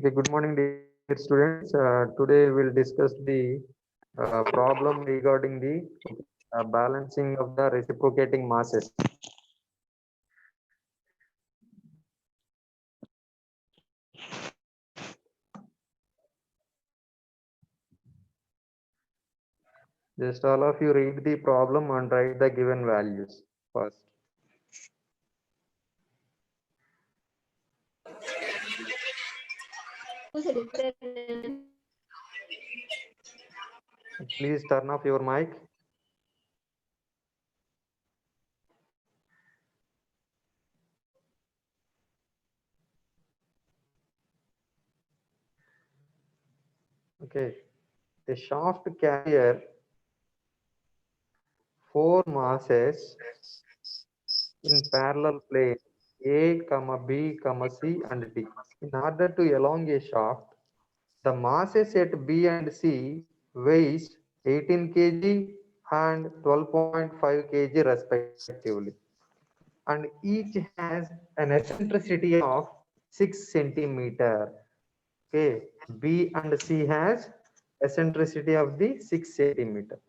Okay, good morning, dear students. Today we'll discuss the problem regarding the balancing of the reciprocating masses. Just all of you read the problem and write the given values first. Please turn off your mic. Okay, the shaft carrier four masses in parallel plane A, comma B, comma C and D. In order to elongate a shaft, the masses at B and C weighs 18 kg and 12.5 kg respectively, and each has an eccentricity of 6 centimeter. Okay, B and C has eccentricity of the 6 centimeter.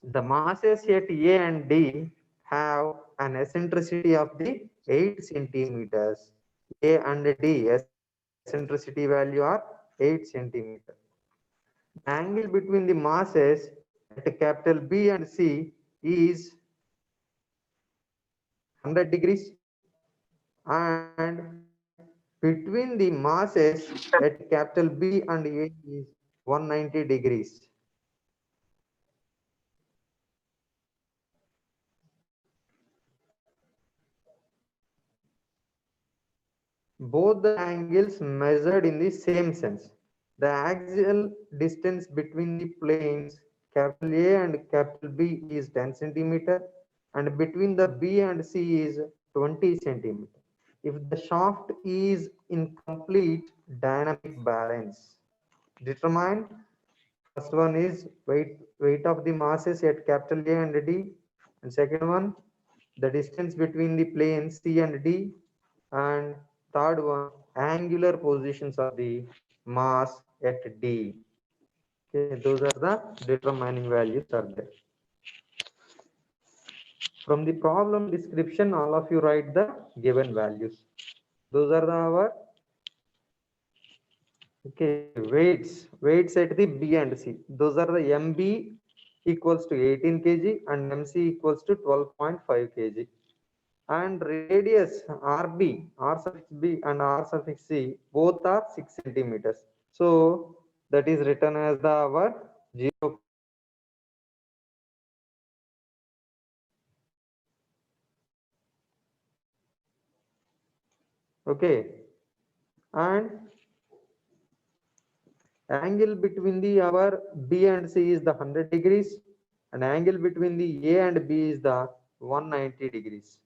The masses at A and D have an eccentricity of the 8 centimeters. A and D eccentricity value are 8 centimeter. Angle between the masses at capital B and C is 100 degrees, and between the masses at capital B and A is 190 degrees. Both the angles measured in the same sense. The axial distance between the planes capital A and capital B is 10 centimeter, and between the B and C is 20 centimeter. If the shaft is in complete dynamic balance, determine first one is weight of the masses at capital A and D, and second one the distance between the planes C and D, and third one angular positions of the mass at D. Okay, those are the determining values are there. From the problem description, all of you write the given values. Those are our weights at the B and C. Those are the MB equals to 18 kg and MC equals to 12.5 kg. And radius RB, R suffix B and R suffix C, both are 6 centimeters. So that is written as the our 0. Okay, and angle between the our B and C is the 100 degrees, and angle between the A and B is the 190 degrees.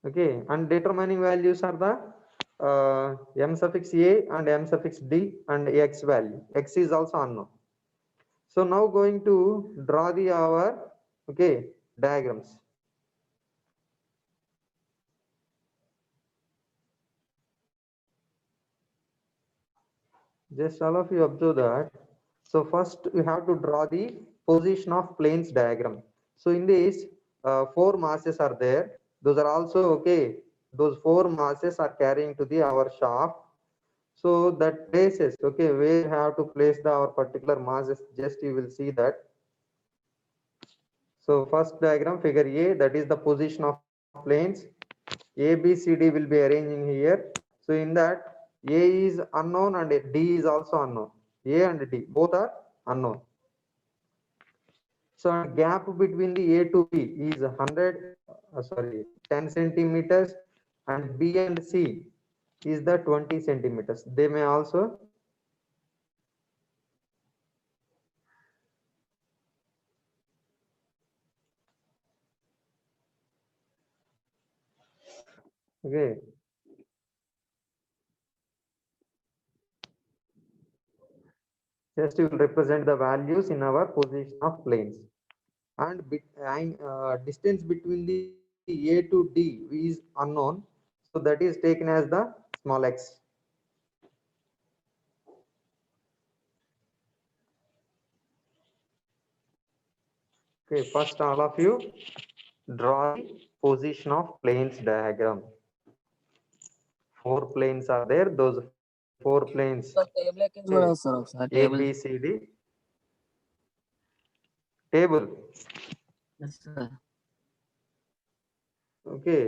Okay, and determining values are the m suffix a and m suffix d and x value. X is also unknown. So now going to draw the our diagrams. Just all of you observe that. So first we have to draw the position of planes diagram. So in this, four masses are there. Those are also Those four masses are carrying to the our shaft. So that places, where you have to place the our particular masses, just you will see that. So first diagram figure A, that is the position of planes. A, B, C, D will be arranging here. So in that A is unknown and D is also unknown. A and D both are unknown. So gap between the A to B is 10 centimeters, and B and C is the 20 centimeters. They may also just you will represent the values in our position of planes. and distance between the A to D is unknown. So that is taken as the small x. Okay, first all of you draw the position of planes diagram. Four planes are there. Those four planes, ఒక table okay, ఎక్కించి కూడా వేస్తారు A, ఒకసారి B, table. C, D. Table. Yes, sir. Okay.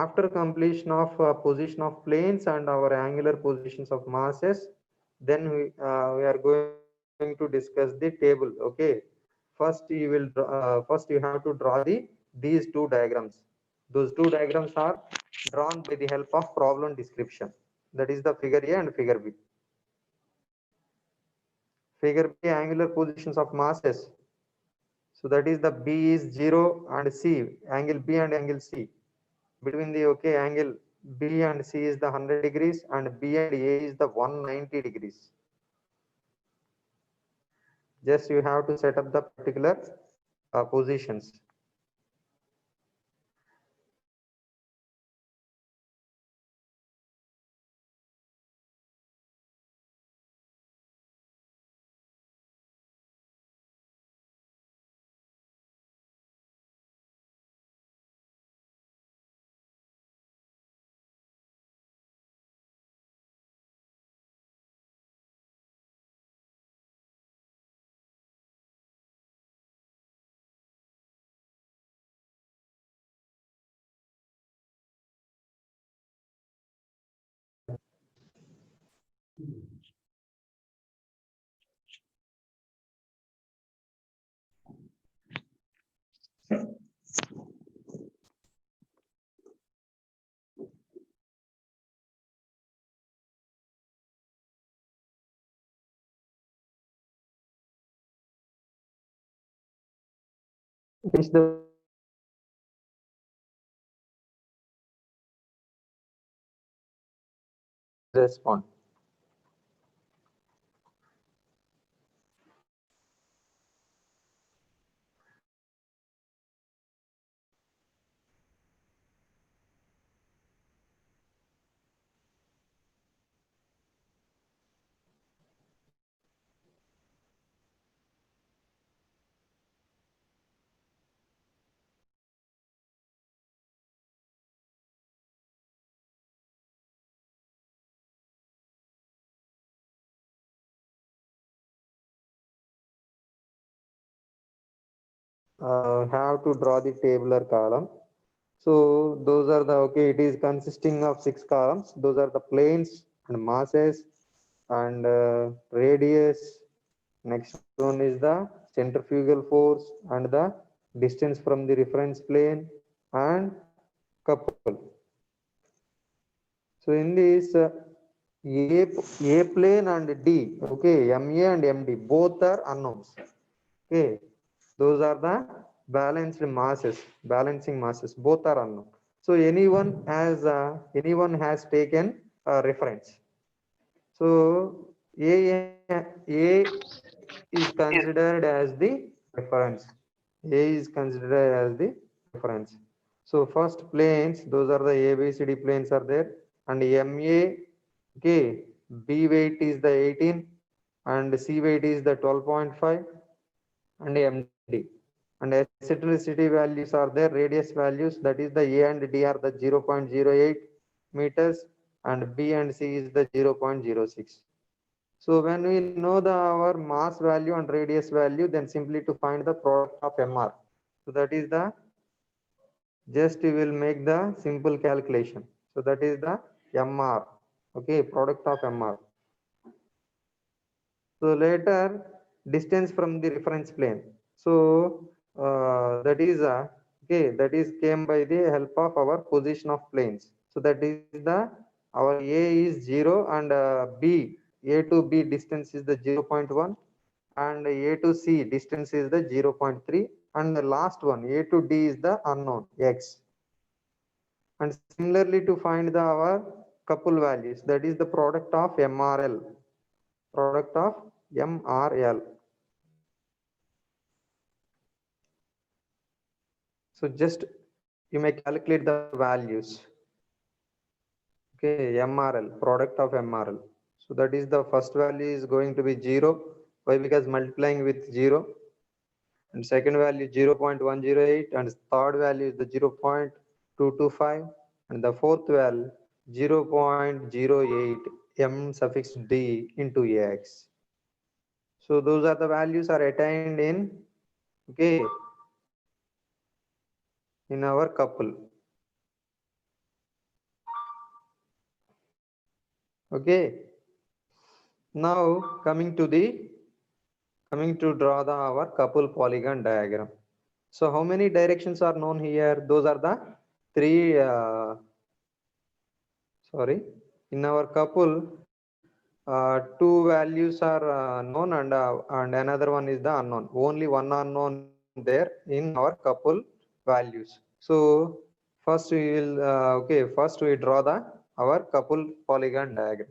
After completion of position of planes and our angular positions of masses, then we are going to discuss the table. Okay. First you have to draw these two diagrams. Those two diagrams are drawn by the help of problem description. That is the figure A and figure B. Figure B, angular positions of masses. So that is the B is 0 and C, angle B and angle C. Between the angle B and C is the 100 degrees and B and A is the 190 degrees. Just you have to set up the particular positions. Finish the respond. Have to draw the tabular column. So those are the it is consisting of 6 columns. Those are the planes and masses and radius. Next one is the centrifugal force and the distance from the reference plane and couple. So in this A plane and D, okay, MA and MD both are unknowns. Okay, those are the balancing masses, both are unknown. So anyone has taken a reference. So A is considered as the reference. A is considered as the reference. So first planes, those are the ABCD planes are there, and MA, okay, B weight is the 18 and C weight is the 12.5 and MD. And eccentricity values are there, radius values, that is the A and D are the 0.08 meters and B and C is the 0.06. So when we know our mass value and radius value, then simply to find the product of MR. So that is the, just we will make the simple calculation. So that is the MR, okay, product of MR. So later distance from the reference plane. So that is okay, that is came by the help of our position of planes. So that is the our A is 0 and A to B distance is the 0.1 and A to C distance is the 0.3 and the last one A to D is the unknown X. And similarly to find our couple values, that is the product of MRL. product of MRL. So just you may calculate the values. Okay, MRL, product of MRL. So that is the first value is going to be 0. Why? Because multiplying with 0. And second value 0.108, and third value is the 0.225, and the fourth value 0.08 m suffix d into x. So those are the values are attained in, okay, in our couple. Okay. Now coming to draw our couple polygon diagram. So how many directions are known here? Those are the three. Sorry, in our couple, two values are known, and another one is the unknown. Only one unknown there in our couple values. So first we will first we draw our couple polygon diagram.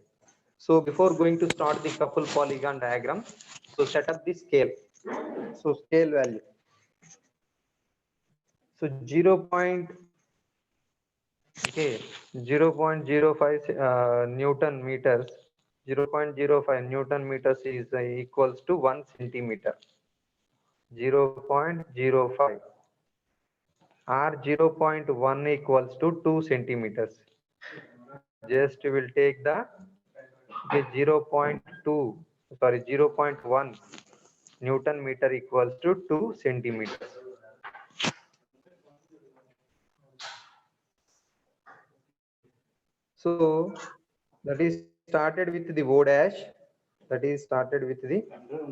So before going to start the couple polygon diagram, so set up the scale. So scale value. So 0.05 Newton meters. 0.05 Newton meters is equals to 1 centimeter. 0.05 or 0.1 equals to 2 centimeters. Just we will take the 0.2, sorry, 0.1 Newton meter equals to 2 centimeters. So that is started with the O dash. That is started with the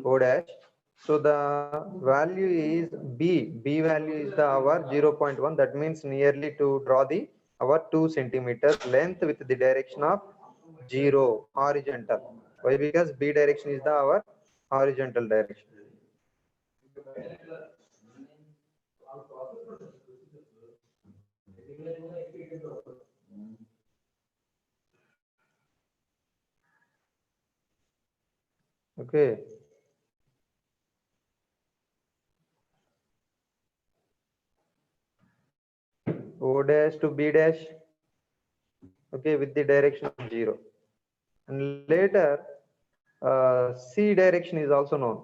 O dash. So the value is B. B value is the our 0.1. That means nearly to draw the our 2 centimeters length with the direction of 0 horizontal. Why? Because B direction is the our horizontal direction. Okay. O dash to B dash. Okay, with the direction of 0. And later C direction is also known,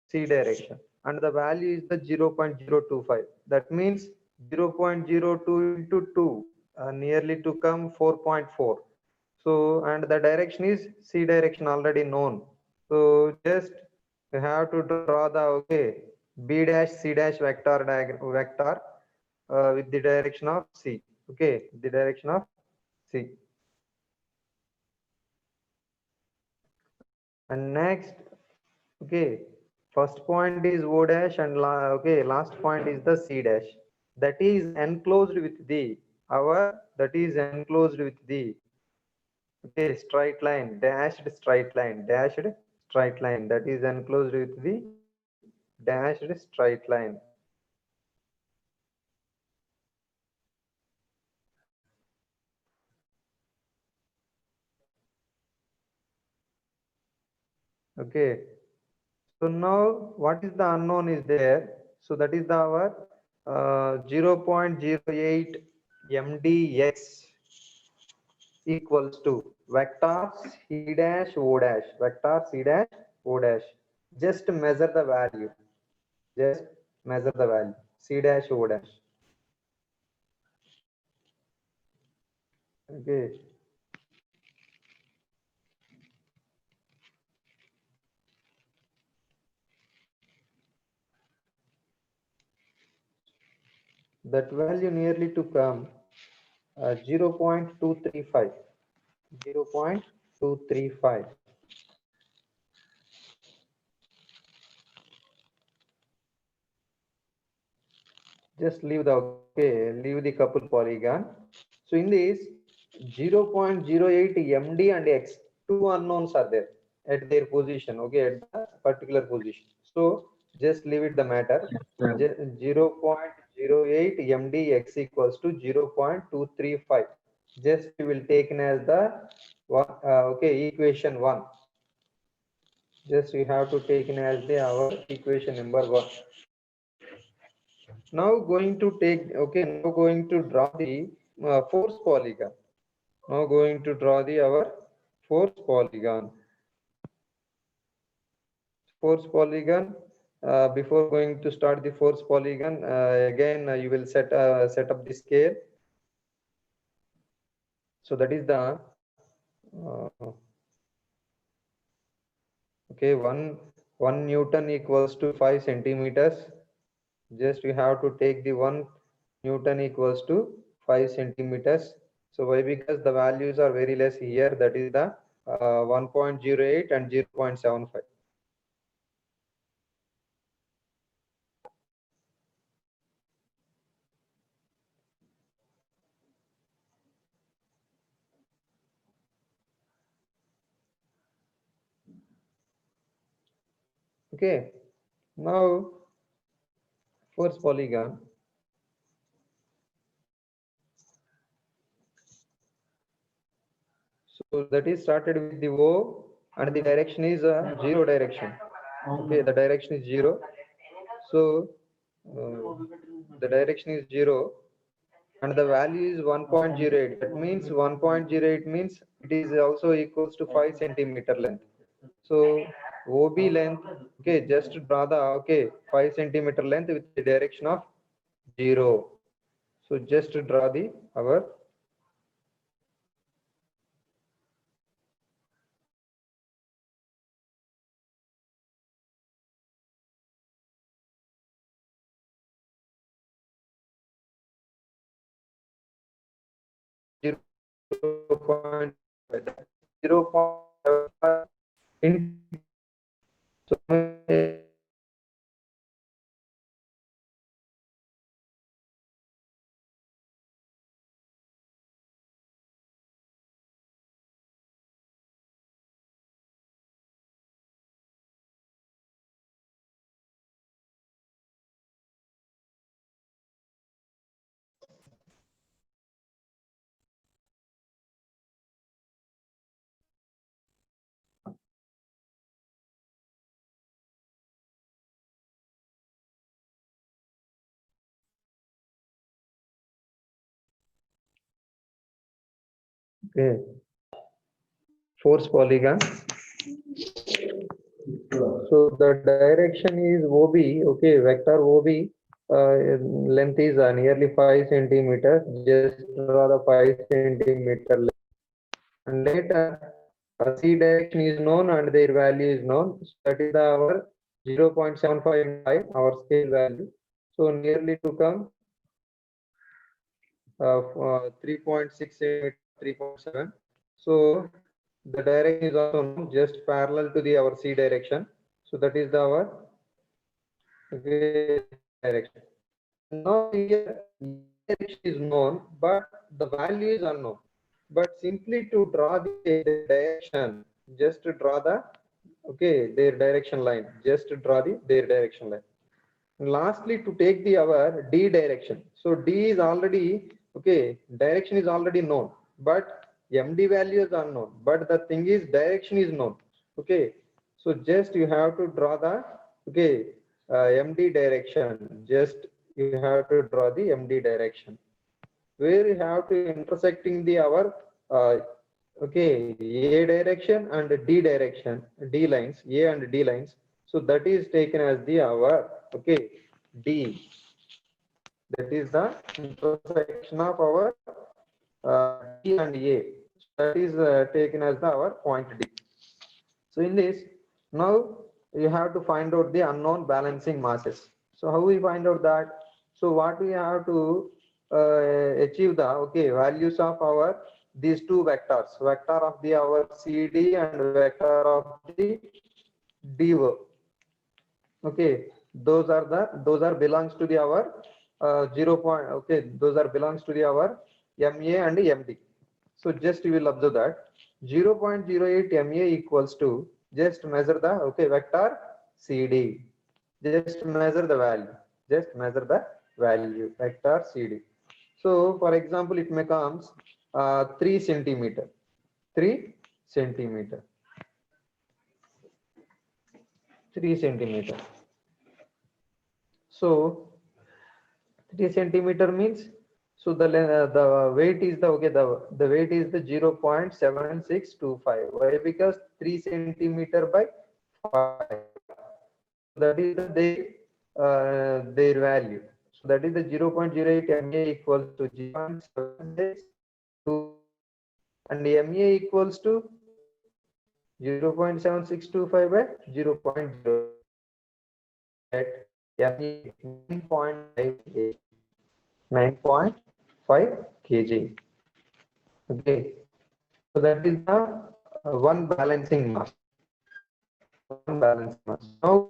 C direction, and the value is the 0.025. That means 0.02 into 2, nearly to come 4.4. So, and the direction is C direction already known. So just you have to draw the B dash C dash vector diagram vector with the direction of C. Okay, the direction of C. And next, okay, first point is O dash, and last point is the C dash. That is enclosed with the that is enclosed with the straight line, dashed straight line, dashed straight line. That is enclosed with the dashed straight line. Okay. So now what is the unknown is there? So that is our 0.08 mdx equals to vector c dash o dash, vector c dash o dash. Just measure the value. Just measure the value c dash o dash. Okay. That value nearly to come 0.235. 0.235. Just leave the couple polygon. So in this 0.08 md and x, two unknowns are there at their position, okay, at the particular position. So just leave it the matter. 0.08 md x equals to 0.235. Just we will take as the equation 1. Just you have to take in as the our equation number 1. Now going to take, okay, now going to draw the force polygon. Now going to draw the our force polygon. Force polygon. Before going to start the force polygon, again you will set up the scale. So that is the okay, one Newton equals to 5 centimeters. Just you have to take the 1 Newton equals to 5 centimeters. So why? Because the values are very less here. That is the 1.08 and 0.75. Okay. Now force polygon. So that is started with the O and the direction is 0 direction. Okay, the direction is 0. So the direction is 0 and the value is 1.08. That means 1.08 means it is also equals to 5 centimeter length. So OB length, okay, just draw the, okay, 5 centimeter length with the direction of 0. So just draw the our 0.5, 0.5 in, so okay, force polygon. So the direction is OB, okay, vector OB, length is nearly 5 centimeters. Just draw the 5 centimeter length. And later, C direction is known and their value is known. So that is our 0.755, our scale value. So nearly to come 3.6 centimeter, 3.7. So the direction is also known, just parallel to the our C direction. So that is our direction. Now here direction is known, but the value is unknown. But simply to draw the direction, just to draw the, okay, their direction line, just to draw their direction line. And lastly, to take the our D direction. So D is already, okay, direction is already known, but MD value is unknown. But the thing is direction is known. Okay, so just you have to draw the, okay, MD direction. Just you have to draw the MD direction, where you have to intersecting the our okay, A direction and D direction, D lines, A and D lines. So that is taken as the our, okay, D. That is the intersection of our D and A. So that is taken as the our point D. So in this, now you have to find out the unknown balancing masses. So how we find out that? So what we have to achieve the, okay, values of our these two vectors, vector of the our CD and vector of the DO. Okay, those are belongs to the our 0 point. Okay, those are belongs to the our MA and MD. So just you will observe that 0.08 MA equals to, just measure the, okay, vector CD. Just measure the value. Just measure the value vector CD. So for example, it may comes 3 centimeter. 3 centimeter. 3 centimeter. So 3 centimeter means, so the weight is the, okay, the weight is the 0.7625. Why? Because 3 centimeter by 5. That is the their value. So that is the 0.08 MA equals to 0.7625, and MA equals to 0.7625 by 0.0. At MA 9.5 kg. 9.5 kg. Okay. So that is the one balancing mass. One balancing mass. Now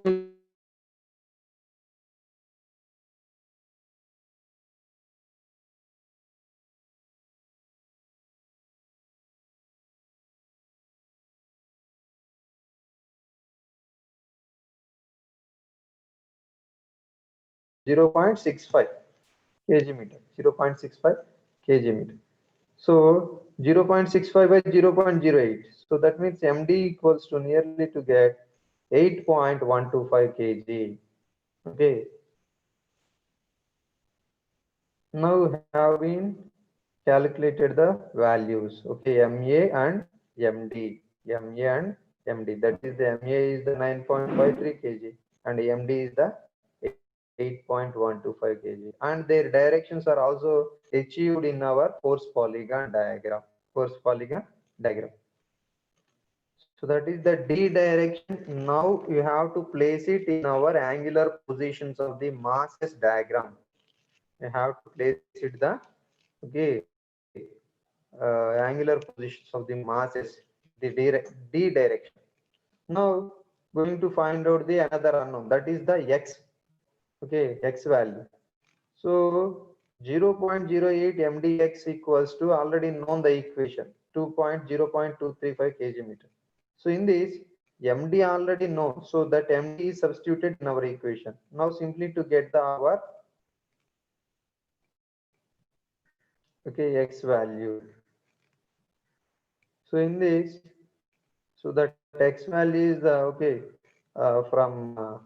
0.65 kg meter. 0.65 kg meter. So 0.65 by 0.08. So that means MD equals to nearly to get 8.125 kg. Okay. Now we have been calculated the values. Okay, MA and MD. MA and MD. That is the MA is the 9.53 kg and MD is the 8.125 kg. And their directions are also achieved in our force polygon diagram. Force polygon diagram. So that is the D direction. Now you have to place it in our angular positions of the masses diagram. You have to place it the, okay, angular positions of the masses, the D direction. Now going to find out the another unknown, that is the X. Okay, X value. So 0.08 mdx equals to, already known the equation, 2.0.235 kg meter. So in this md already known, so that md is substituted in our equation. Now simply to get the our, okay, X value. So in this, so that X value is the, okay, from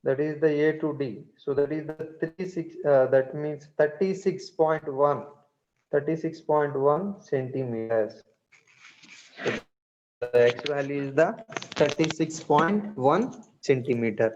that is the A to D. So that is the 36, that means 36.1, 36.1 centimeters. So the X value is the 36.1 centimeter.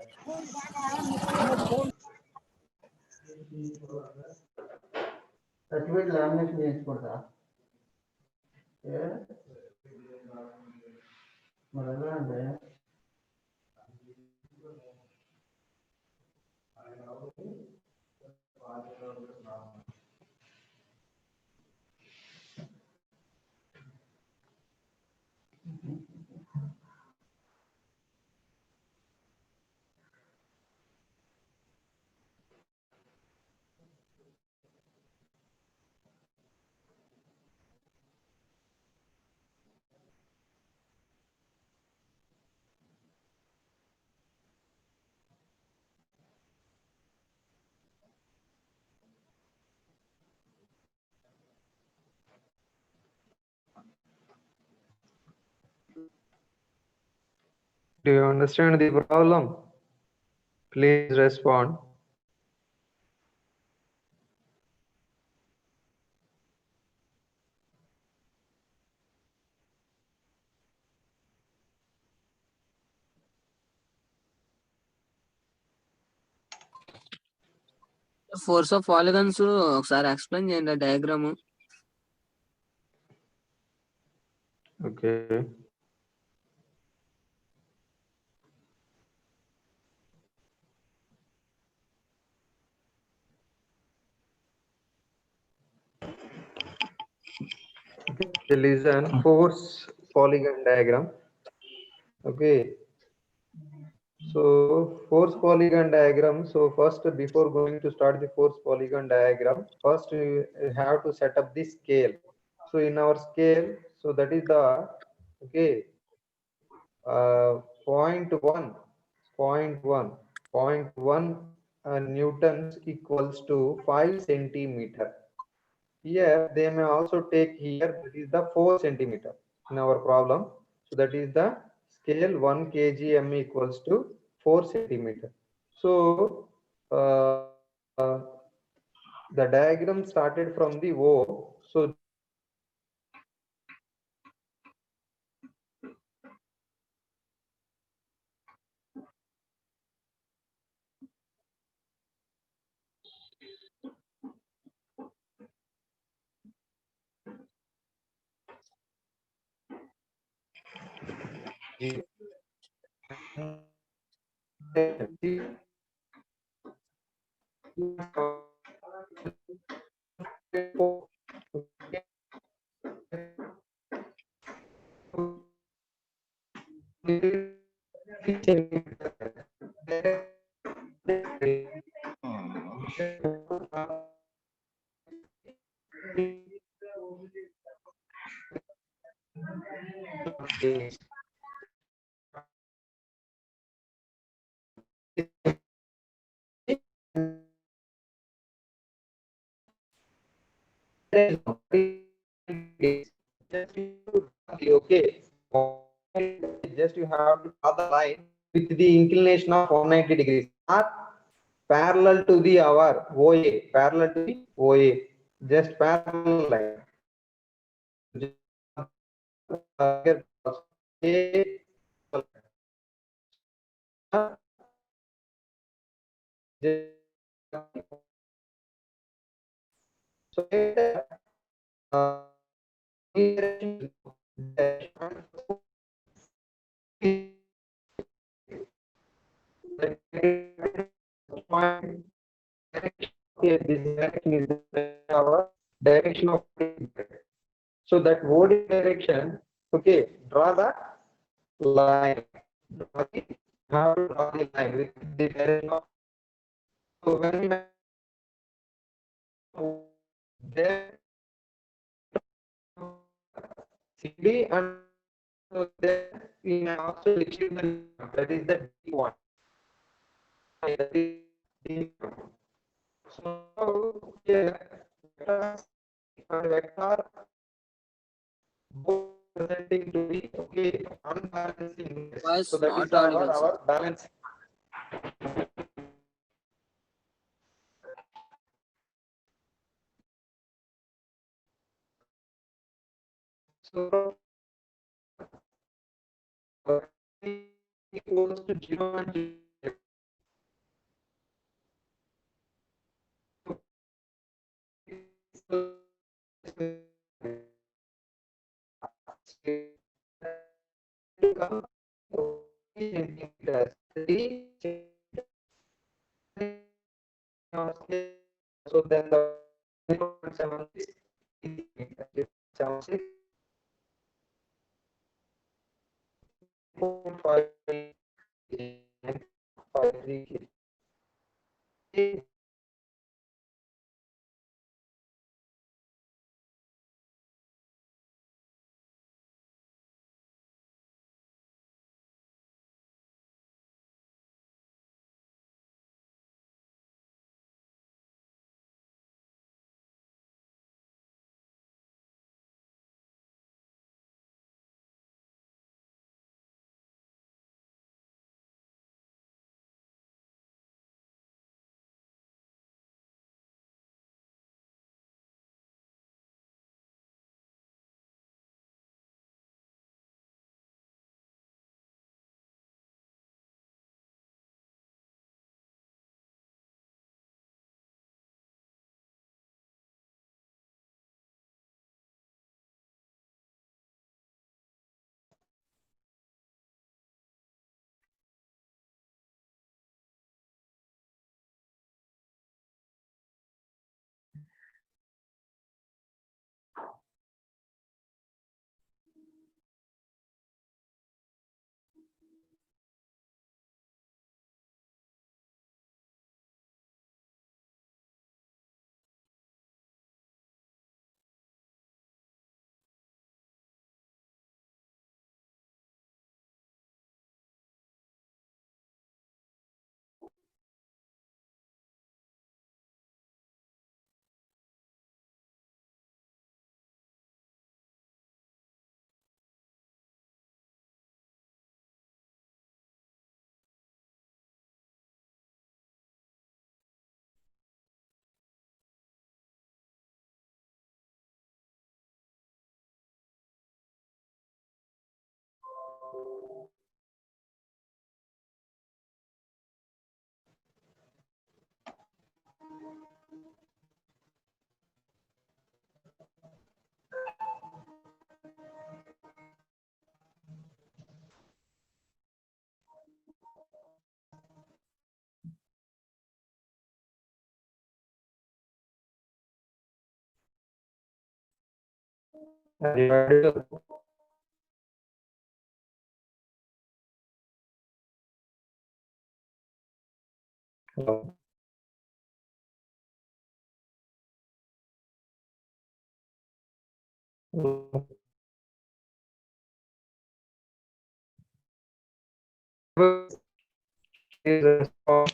Do you understand the problem? Please respond. Force of polygons ఒకసారి explain చేయండి diagram. Okay. Okay, listen, force polygon diagram. Okay. So force polygon diagram. So first, before going to start the force polygon diagram, first you have to set up the scale. So in our scale, so that is the, okay, 0.1, 0.1, 0.1 newtons equals to 5 centimeter. Here they may also take here, that is the 4 centimeter. in our problem. So that is the scale 1 kgm equals to 4 centimeter. So the diagram started from the O. So okay, just you have to draw the line with the inclination of 190 degrees, not parallel to the our OA, parallel to the OA, just parallel line. So here this direction is our direction of so that OD direction, okay, draw the line. How to draw the line with the direction of so when there CD and so then we may also achieve the that is the D one. That is D. So here vector and vector both presenting to be okay unbalancing. So Voice that is not audible, sir. our balance. So equals to 0 and 0. So then the 0.5 divided. Hello. Hello.